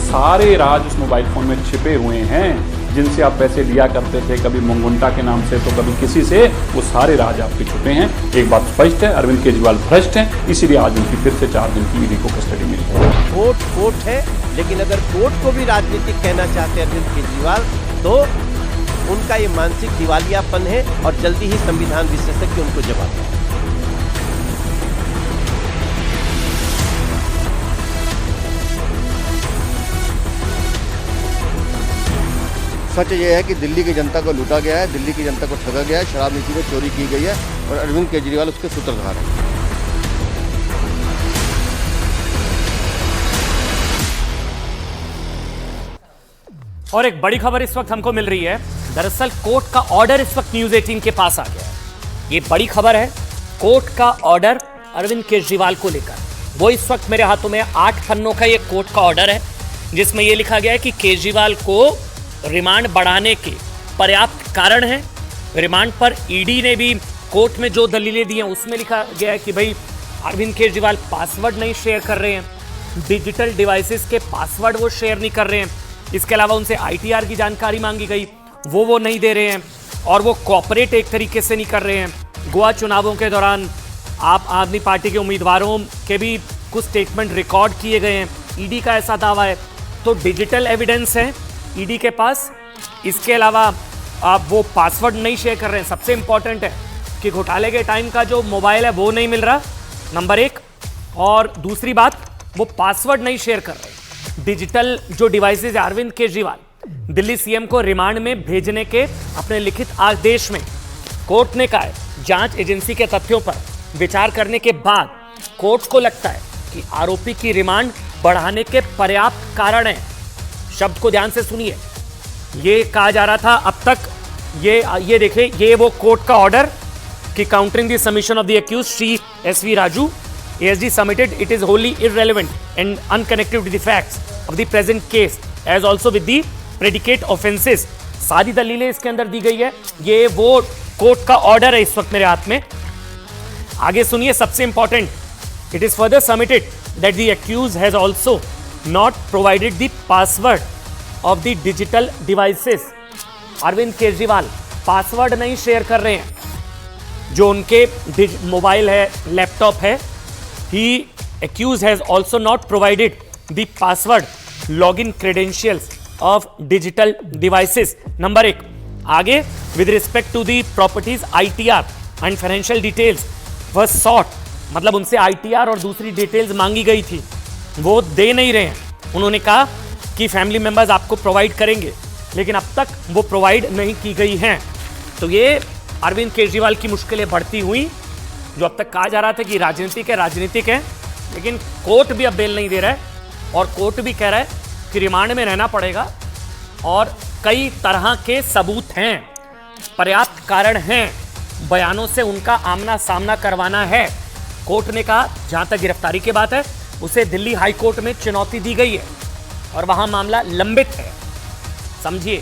सारे राज उस mobile phone में छिपे हुए हैं, जिनसे आप पैसे लिया करते थे, कभी मुंगुंटा के नाम से तो कभी किसी से, वो सारे राज आपके छुपे हैं। एक बात स्पष्ट है, अरविंद केजरीवाल भ्रष्ट हैं, इसीलिए आज उनकी फिर से 4 दिन की ईडी को कस्टडी मिली है। कोर्ट है, लेकिन अगर कोर्ट को भी राजनीतिक कहना चाहते हैं अरविंद केजरीवाल, तो उनका ये मानसिक दिवालियापन है और जल्दी ही संविधान विशेषज्ञ उनको जवाब दें। सच ये है कि दिल्ली की जनता को लूटा गया है, दिल्ली की जनता को ठगा गया है, शराब नीति में चोरी की गई है और अरविंद केजरीवाल उसके सूत्रधार हैं। और एक बड़ी खबर इस वक्त हमको मिल रही है। दरअसल कोर्ट का ऑर्डर इस वक्त न्यूज़ 18 के पास आ गया है। ये बड़ी खबर है, कोर्ट का ऑर्डर अरविंद केजरीवाल को लेकर। वो इस वक्त मेरे हाथों में 8 पन्नों का ये कोर्ट का ऑर्डर है, जिसमें ये लिखा गया है कि केजरीवाल को रिमांड बढ़ाने के पर्याप्त कारण है। रिमांड पर ईडी ने भी कोर्ट में जो दलीलें दी हैं उसमें लिखा गया है कि भाई अरविंद केजरीवाल पासवर्ड नहीं शेयर कर रहे हैं, डिजिटल डिवाइसेस के पासवर्ड वो शेयर नहीं कर रहे हैं। इसके अलावा उनसे आईटीआर की जानकारी मांगी गई, वो नहीं दे रहे हैं, और वो कॉपरेट एक तरीके से नहीं कर रहे हैं। गोवा चुनावों के दौरान आप आदमी पार्टी के उम्मीदवारों के भी कुछ स्टेटमेंट रिकॉर्ड किए गए हैं, ईडी का ऐसा दावा है। तो डिजिटल एविडेंस है ईडी के पास। इसके अलावा आप वो पासवर्ड नहीं शेयर कर रहे हैं। सबसे इंपॉर्टेंट है कि घोटाले के टाइम का जो मोबाइल है वो नहीं मिल रहा, नंबर 1। और दूसरी बात, वो पासवर्ड नहीं शेयर कर रहे। डिजिटल जो डिवाइसेज है, अरविंद केजरीवाल दिल्ली सीएम को रिमांड में भेजने के अपने लिखित आदेश में कोर्ट ने कहा है, जांच एजेंसी के तथ्यों पर विचार करने के बाद कोर्ट को लगता है कि आरोपी की रिमांड बढ़ाने के पर्याप्त कारण है। शब्द को ध्यान से सुनिए। ये कहा जा रहा था अब तक, ये देखिए, ये वो कोर्ट का ऑर्डर कि countering the submission of the accused Shri SV Raju, ASG submitted it is wholly irrelevant and unconnected with the facts of the present case as also with the predicate offenses। सारी दलीलें इसके अंदर दी गई है। ये वो कोर्ट का ऑर्डर है इस वक्त मेरे हाथ में। आगे सुनिए, सबसे important, it is further submitted that the accused has also not provided the password of the digital devices। Arvind Kejriwal password नहीं शेयर कर रहे हैं, जो उनके मोबाइल है, लैपटॉप है। He accused has also not provided the password login credentials of digital devices। Number 1। आगे, with respect to the properties ITR and financial details was sought, मतलब उनसे ITR और दूसरी डिटेल्स मांगी गई थी, वो दे नहीं रहे हैं। उन्होंने कहा कि फैमिली मेंबर्स आपको प्रोवाइड करेंगे, लेकिन अब तक वो प्रोवाइड नहीं की गई हैं। तो ये अरविंद केजरीवाल की मुश्किलें बढ़ती हुई। जो अब तक कहा जा रहा था कि राजनीतिक है, लेकिन कोर्ट भी अब बेल नहीं दे रहा है और कोर्ट भी कह रहा है कि रिमांड में रहना पड़ेगा और कई तरह के सबूत हैं, पर्याप्त कारण हैं, बयानों से उनका आमना सामना करवाना है। कोर्ट ने कहा जहां तक गिरफ्तारी की बात है, उसे दिल्ली हाई कोर्ट में चुनौती दी गई है और वहां मामला लंबित है। समझिए,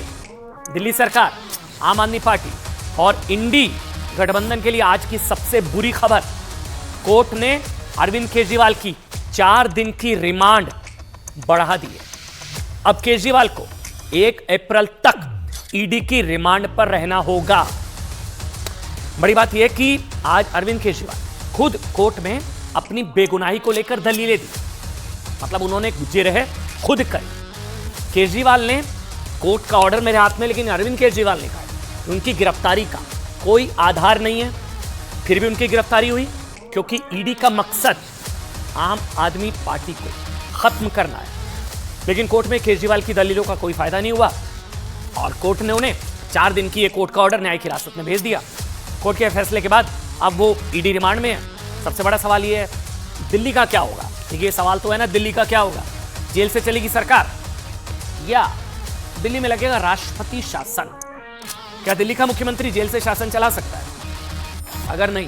दिल्ली सरकार, आम आदमी पार्टी और इंडी गठबंधन के लिए आज की सबसे बुरी खबर, कोर्ट ने अरविंद केजरीवाल की 4 दिन की रिमांड बढ़ा दी है। अब केजरीवाल को 1 अप्रैल तक ईडी की रिमांड पर रहना होगा। बड़ी बात यह कि आज अरविंद केजरीवाल खुद कोर्ट में अपनी बेगुनाही को लेकर दलीलें दी, मतलब उन्होंने जिरह खुद करी। केजरीवाल ने कोर्ट का ऑर्डर मेरे हाथ में, लेकिन अरविंद केजरीवाल ने कहा उनकी गिरफ्तारी का कोई आधार नहीं है, फिर भी उनकी गिरफ्तारी हुई क्योंकि ईडी का मकसद आम आदमी पार्टी को खत्म करना है। लेकिन कोर्ट में केजरीवाल की दलीलों का कोई फायदा नहीं हुआ और कोर्ट ने उन्हें 4 दिन की ये कोर्ट का ऑर्डर न्यायिक हिरासत में भेज दिया। कोर्ट के फैसले के बाद अब वो ईडी रिमांड में है। सबसे बड़ा सवाल ये है, दिल्ली का क्या होगा? ये सवाल तो है ना, दिल्ली का क्या होगा? जेल से चलेगी सरकार या दिल्ली में लगेगा राष्ट्रपति शासन? क्या दिल्ली का मुख्यमंत्री जेल से शासन चला सकता है? अगर नहीं,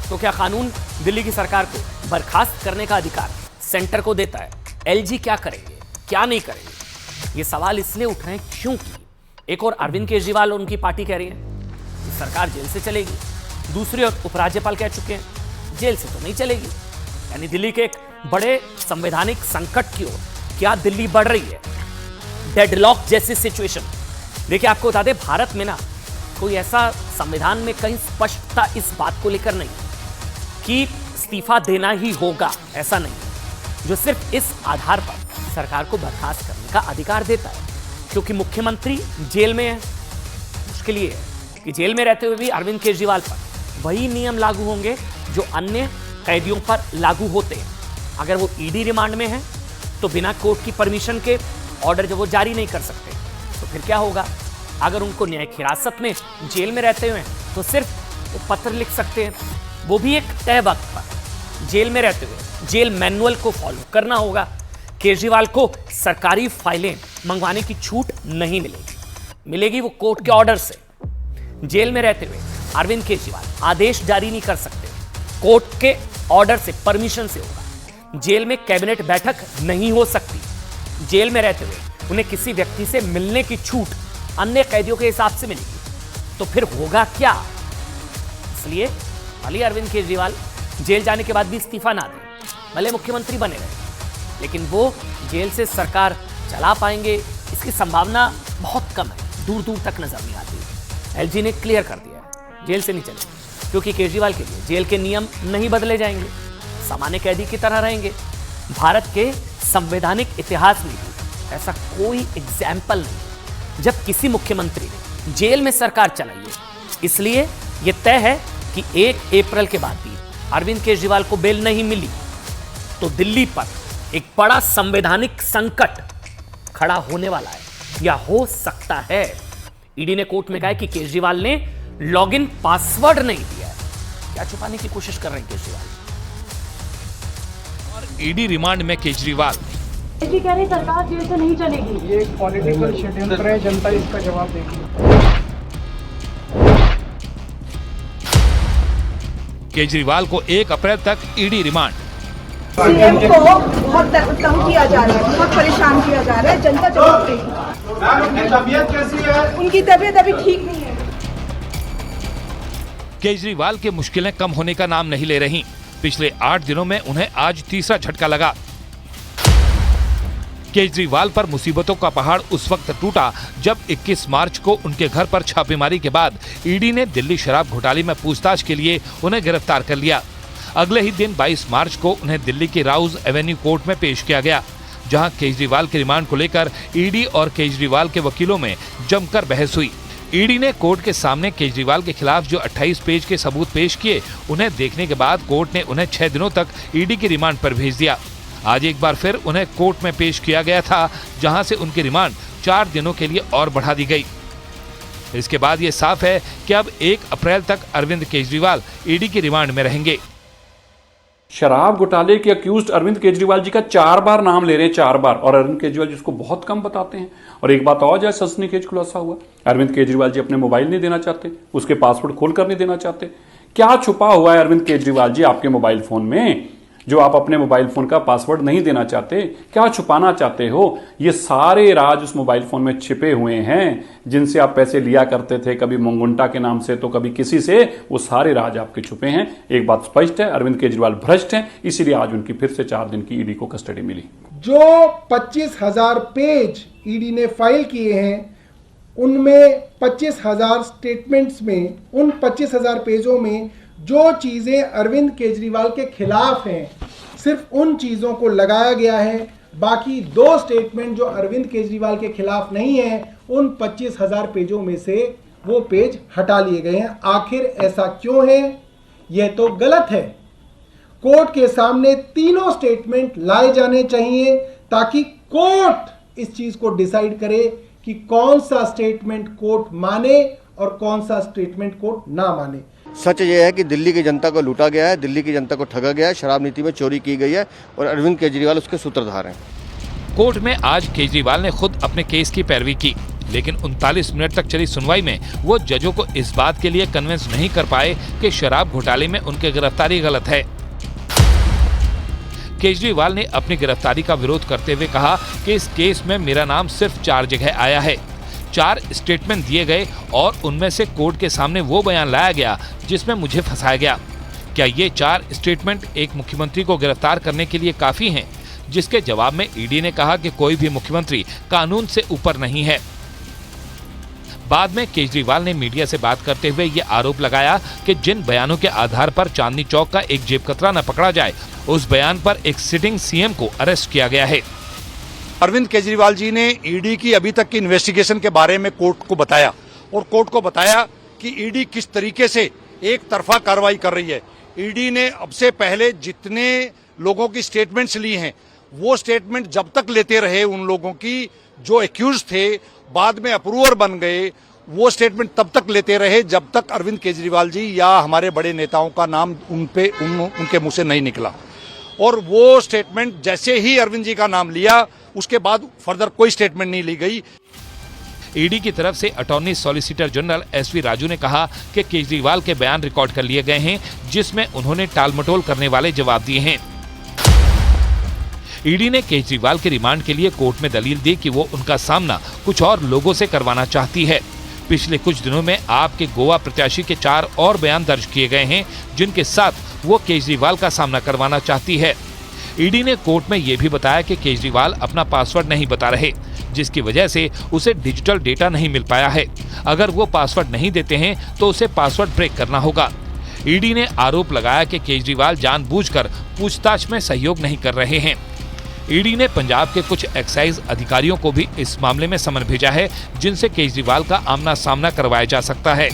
तो क्या कानून दिल्ली की सरकार को बर्खास्त करने का अधिकार सेंटर को देता है? एलजी क्या करेंगे, क्या नहीं करेंगे? ये सवाल इसलिए उठ रहे हैं क्योंकि एक और अरविंद केजरीवाल और उनकी पार्टी कह रही है कि सरकार जेल से चलेगी, दूसरी ओर उपराज्यपाल कह चुके हैं जेल से तो नहीं चलेगी। यानी दिल्ली के एक बड़े संवैधानिक संकट की ओर क्या दिल्ली बढ़ रही है? डेडलॉक जैसी सिचुएशन। देखिए, आपको बता दें, भारत में ना कोई ऐसा संविधान में कहीं स्पष्टता इस बात को लेकर नहीं कि इस्तीफा देना ही होगा, ऐसा नहीं, जो सिर्फ इस आधार पर सरकार को बर्खास्त करने का अधिकार देता है, क्योंकि मुख्यमंत्री जेल में है। मुश्किल ये है कि जेल में रहते हुए भी अरविंद केजरीवाल पर वही नियम लागू होंगे जो अन्य कैदियों पर लागू होते हैं। अगर वो ईडी रिमांड में है तो बिना कोर्ट की परमिशन के ऑर्डर जब वो जारी नहीं कर सकते, तो फिर क्या होगा? अगर उनको न्यायिक हिरासत में जेल में रहते हुए तो सिर्फ वो पत्र लिख सकते हैं, वो भी एक तय वक्त पर। जेल में रहते हुए जेल मैनुअल को फॉलो करना होगा। केजरीवाल को सरकारी फाइलें मंगवाने की छूट नहीं मिलेगी वो कोर्ट के ऑर्डर से। जेल में रहते हुए अरविंद केजरीवाल आदेश जारी नहीं कर सकते, कोर्ट के ऑर्डर से, परमिशन से होगा। जेल में कैबिनेट बैठक नहीं हो सकती। जेल में रहते हुए उन्हें किसी व्यक्ति से मिलने की छूट अन्य कैदियों के हिसाब से मिलेगी। तो फिर होगा क्या? इसलिए भले अरविंद केजरीवाल जेल जाने के बाद भी इस्तीफा ना दें, भले मुख्यमंत्री बने रहे, लेकिन वो जेल से सरकार चला पाएंगे इसकी संभावना बहुत कम है, दूर दूर तक नजर नहीं आती। एलजी ने क्लियर कर दिया है, जेल से नहीं चलेंगे, क्योंकि केजरीवाल के लिए जेल के नियम नहीं बदले जाएंगे, सामान्य कैदी की तरह रहेंगे। भारत के संवैधानिक इतिहास में भी ऐसा कोई एग्जाम्पल नहीं जब किसी मुख्यमंत्री ने जेल में सरकार चलाई है। इसलिए यह तय है कि 1 अप्रैल के बाद भी अरविंद केजरीवाल को बेल नहीं मिली तो दिल्ली पर एक बड़ा संवैधानिक संकट खड़ा होने वाला है, या हो सकता है। ईडी ने कोर्ट में कहा है कि केजरीवाल ने लॉगिन पासवर्ड नहीं दिया है। क्या छुपाने की कोशिश कर रहे हैं केजरीवाल? और ईडी रिमांड में केजरीवाल जी कह रहे सरकार जेल से नहीं चलेगी। ये एक पॉलिटिकल षड्यंत्र है, जनता इसका जवाब देगी। केजरीवाल को 1 अप्रैल तक ईडी रिमांड। सीएम को बहुत तंग किया जा रहा है, बहुत परेशान किया जा रहा है, जनता जवाब देगी। उनकी तबीयत कैसी है? उनकी तबीयत अभी ठीक नहीं है। केजरीवाल की मुश्किलें कम होने का नाम नहीं ले रही। पिछले 8 दिनों में उन्हें आज तीसरा झटका लगा। केजरीवाल पर मुसीबतों का पहाड़ उस वक्त टूटा जब 21 मार्च को उनके घर पर छापेमारी के बाद ईडी ने दिल्ली शराब घोटाले में पूछताछ के लिए उन्हें गिरफ्तार कर लिया। अगले ही दिन 22 मार्च को उन्हें दिल्ली के राउज एवेन्यू कोर्ट में पेश किया गया, जहां केजरीवाल के रिमांड को लेकर ईडी और केजरीवाल के वकीलों में जमकर बहस हुई। ईडी ने कोर्ट के सामने केजरीवाल के खिलाफ जो 28 पेज के सबूत पेश किए, उन्हें देखने के बाद कोर्ट ने उन्हें 6 दिनों तक ईडी की रिमांड पर भेज दिया। आज एक बार फिर उन्हें कोर्ट में पेश किया गया था, जहां से उनकी रिमांड 4 दिनों के लिए और बढ़ा दी गई। इसके बाद ये साफ है कि अब 1 अप्रैल तक अरविंद केजरीवाल ईडी की रिमांड में रहेंगे। शराब घोटाले के अक्यूज्ड अरविंद केजरीवाल जी का 4 बार नाम ले रहे हैं, 4 बार, और अरविंद केजरीवाल जी उसको बहुत कम बताते हैं। और एक बात और, जैसे सनसनीखेज खुलासा हुआ, अरविंद केजरीवाल जी अपने मोबाइल नहीं देना चाहते, उसके पासवर्ड खोलकर नहीं देना चाहते। क्या छुपा हुआ है अरविंद केजरीवाल जी आपके मोबाइल फोन में, जो आप अपने मोबाइल फोन का पासवर्ड नहीं देना चाहते? क्या छुपाना चाहते हो? ये सारे राज उस मोबाइल फोन में छिपे हुए हैं, जिनसे आप पैसे लिया करते थे, कभी मुंगुंटा के नाम से तो कभी किसी से। वो सारे राज आपके छुपे हैं। एक बात स्पष्ट है, अरविंद केजरीवाल भ्रष्ट हैं, इसीलिए आज उनकी फिर से 4 दिन की ईडी को कस्टडी मिली। जो 25,000 पेज ईडी ने फाइल किए हैं, उनमें 25,000 स्टेटमेंट्स में, उन 25,000 पेजों में जो चीजें अरविंद केजरीवाल के खिलाफ हैं, सिर्फ उन चीजों को लगाया गया है। बाकी 2 स्टेटमेंट जो अरविंद केजरीवाल के खिलाफ नहीं है, उन 25,000 पेजों में से वो पेज हटा लिए गए हैं। आखिर ऐसा क्यों है? यह तो गलत है। कोर्ट के सामने तीनों स्टेटमेंट लाए जाने चाहिए, ताकि कोर्ट इस चीज को डिसाइड करे कि कौन सा स्टेटमेंट कोर्ट माने और कौन सा स्टेटमेंट कोर्ट ना माने। सच ये है कि दिल्ली की जनता को लूटा गया है, दिल्ली की जनता को ठगा गया है, शराब नीति में चोरी की गई है और अरविंद केजरीवाल उसके सूत्रधार हैं। कोर्ट में आज केजरीवाल ने खुद अपने केस की पैरवी की, लेकिन 39 मिनट तक चली सुनवाई में वो जजों को इस बात के लिए कन्विंस नहीं कर पाए कि शराब घोटाले में उनकी गिरफ्तारी गलत है। केजरीवाल ने अपनी गिरफ्तारी का विरोध करते हुए कहा कि इस केस में मेरा नाम सिर्फ 4 जगह आया है, 4 स्टेटमेंट दिए गए और उनमें से कोर्ट के सामने वो बयान लाया गया जिसमें मुझे फंसाया गया। क्या ये 4 स्टेटमेंट एक मुख्यमंत्री को गिरफ्तार करने के लिए काफी हैं? जिसके जवाब में ईडी ने कहा कि कोई भी मुख्यमंत्री कानून से ऊपर नहीं है। बाद में केजरीवाल ने मीडिया से बात करते हुए ये आरोप लगाया कि जिन बयानों के आधार पर चांदनी चौक का एक जेब कतरा न पकड़ा जाए, उस बयान पर एक सिटिंग सीएम को अरेस्ट किया गया है। अरविंद केजरीवाल जी ने ईडी की अभी तक की इन्वेस्टिगेशन के बारे में कोर्ट को बताया और कोर्ट को बताया कि ईडी किस तरीके से एक तरफा कार्रवाई कर रही है। ईडी ने अब से पहले जितने लोगों की स्टेटमेंट्स ली हैं, वो स्टेटमेंट जब तक लेते रहे उन लोगों की जो एक्यूज थे, बाद में अप्रूवर बन गए, वो स्टेटमेंट तब तक लेते रहे जब तक अरविंद केजरीवाल जी या हमारे बड़े नेताओं का नाम उनके मुंह से नहीं निकला। और वो स्टेटमेंट जैसे ही अरविंद जी का नाम लिया, उसके बाद फर्दर कोई स्टेटमेंट नहीं ली गई। ईडी की तरफ से attorney solicitor general SV Raju ने कहा कि केजरीवाल के बयान रिकॉर्ड कर लिए गए हैं, जिसमें उन्होंने टालमटोल करने वाले जवाब दिए हैं। ईडी ने केजरीवाल के रिमांड के लिए कोर्ट में दलील दी कि वो उनका सामना कुछ और लोगों से करवाना चाहती है। पिछले कुछ दिनों में आपके गोवा प्रत्याशी के 4 और बयान दर्ज किए गए हैं, जिनके साथ वो केजरीवाल का सामना करवाना चाहती है। ईडी ने कोर्ट में ये भी बताया कि केजरीवाल अपना पासवर्ड नहीं बता रहे, जिसकी वजह से उसे डिजिटल डेटा नहीं मिल पाया है। अगर वो पासवर्ड नहीं देते हैं तो उसे पासवर्ड ब्रेक करना होगा। ईडी ने आरोप लगाया कि केजरीवाल जानबूझकर पूछताछ में सहयोग नहीं कर रहे हैं। ईडी ने पंजाब के कुछ एक्साइज अधिकारियों को भी इस मामले में समन भेजा है, जिनसे केजरीवाल का आमना सामना करवाया जा सकता है।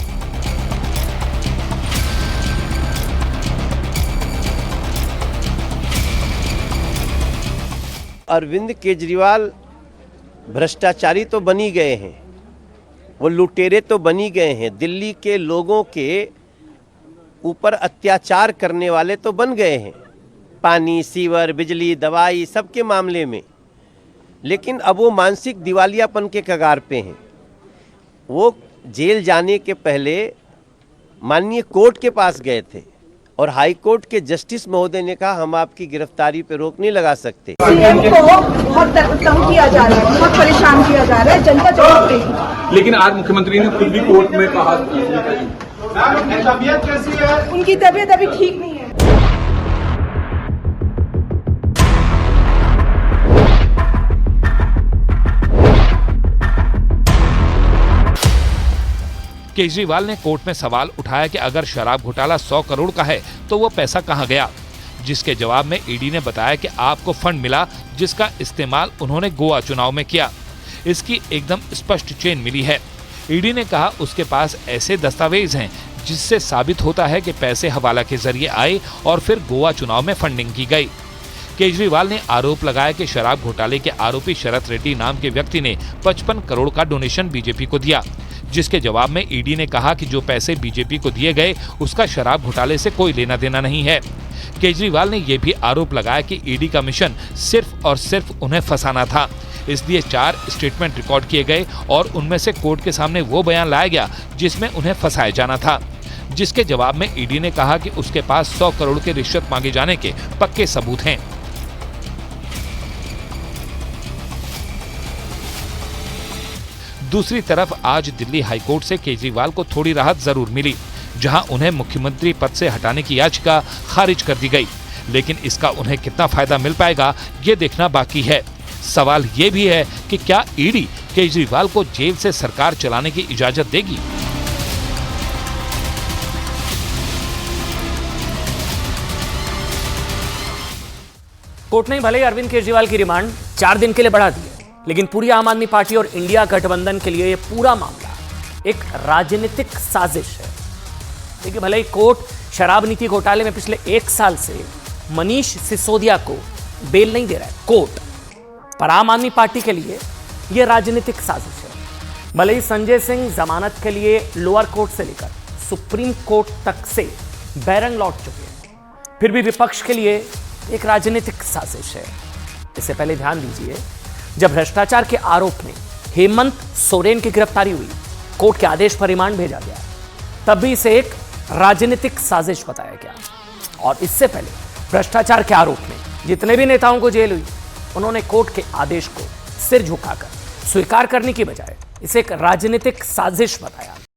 अरविंद केजरीवाल भ्रष्टाचारी तो बनी गए हैं, वो लुटेरे तो बनी गए हैं, दिल्ली के लोगों के ऊपर अत्याचार करने वाले तो बन गए हैं, पानी, सीवर, बिजली, दवाई सबके मामले में। लेकिन अब वो मानसिक दिवालियापन के कगार पे हैं। वो जेल जाने के पहले माननीय कोर्ट के पास गए थे और हाई कोर्ट के जस्टिस महोदय ने कहा हम आपकी गिरफ्तारी पे रोक नहीं लगा सकते। सीएम को बहुत तंग किया जा रहा है, बहुत परेशान किया जा रहा है, जनता जवाब देगी। लेकिन आज मुख्यमंत्री ने खुद भी कोर्ट में कहा, तबीयत कैसी है? उनकी तबीयत अभी ठीक नहीं है। केजरीवाल ने कोर्ट में सवाल उठाया कि अगर शराब घोटाला 100 करोड़ का है तो वो पैसा कहां गया, जिसके जवाब में ईडी ने बताया कि आपको फंड मिला, जिसका इस्तेमाल उन्होंने गोवा चुनाव में किया। इसकी एकदम स्पष्ट चेन मिली है। ईडी ने कहा उसके पास ऐसे दस्तावेज हैं जिससे साबित होता है कि पैसे हवाला के जरिए आए और फिर गोवा चुनाव में फंडिंग की गई। केजरीवाल ने आरोप लगाया कि शराब घोटाले के आरोपी शरत रेड्डी नाम के व्यक्ति ने 55 करोड़ का डोनेशन बीजेपी को दिया, जिसके जवाब में ईडी ने कहा कि जो पैसे बीजेपी को दिए गए उसका शराब घोटाले से कोई लेना देना नहीं है। केजरीवाल ने यह भी आरोप लगाया कि ईडी का मिशन सिर्फ और सिर्फ उन्हें फंसाना था, इसलिए 4 स्टेटमेंट रिकॉर्ड किए गए और उनमें से कोर्ट के सामने वो बयान लाया गया जिसमें उन्हें फंसाया जाना था, जिसके जवाब में ईडी ने कहा कि उसके पास 100 करोड़ के रिश्वत मांगे जाने के पक्के सबूत हैं। दूसरी तरफ आज दिल्ली हाईकोर्ट से केजरीवाल को थोड़ी राहत जरूर मिली, जहां उन्हें मुख्यमंत्री पद से हटाने की याचिका खारिज कर दी गई, लेकिन इसका उन्हें कितना फायदा मिल पाएगा ये देखना बाकी है। सवाल ये भी है कि क्या ईडी केजरीवाल को जेल से सरकार चलाने की इजाजत देगी। कोर्ट ने भले ही अरविंद केजरीवाल की रिमांड 4 दिन के लिए बढ़ा दी है, लेकिन पूरी आम आदमी पार्टी और इंडिया गठबंधन के लिए यह पूरा मामला एक राजनीतिक साजिश है। देखिए, भले ही कोर्ट शराब नीति घोटाले में पिछले 1 साल से मनीष सिसोदिया को बेल नहीं दे रहा है कोर्ट, पर आम आदमी पार्टी के लिए यह राजनीतिक साजिश है। भले ही संजय सिंह जमानत के लिए लोअर कोर्ट से लेकर सुप्रीम कोर्ट तक से बैरंग लौट चुके हैं, फिर भी विपक्ष के लिए एक राजनीतिक साजिश है। इससे पहले ध्यान दीजिए, जब भ्रष्टाचार के आरोप में हेमंत सोरेन की गिरफ्तारी हुई, कोर्ट के आदेश पर रिमांड भेजा गया, तब भी इसे एक राजनीतिक साजिश बताया गया। और इससे पहले भ्रष्टाचार के आरोप में जितने भी नेताओं को जेल हुई, उन्होंने कोर्ट के आदेश को सिर झुकाकर स्वीकार करने की बजाय इसे एक राजनीतिक साजिश बताया।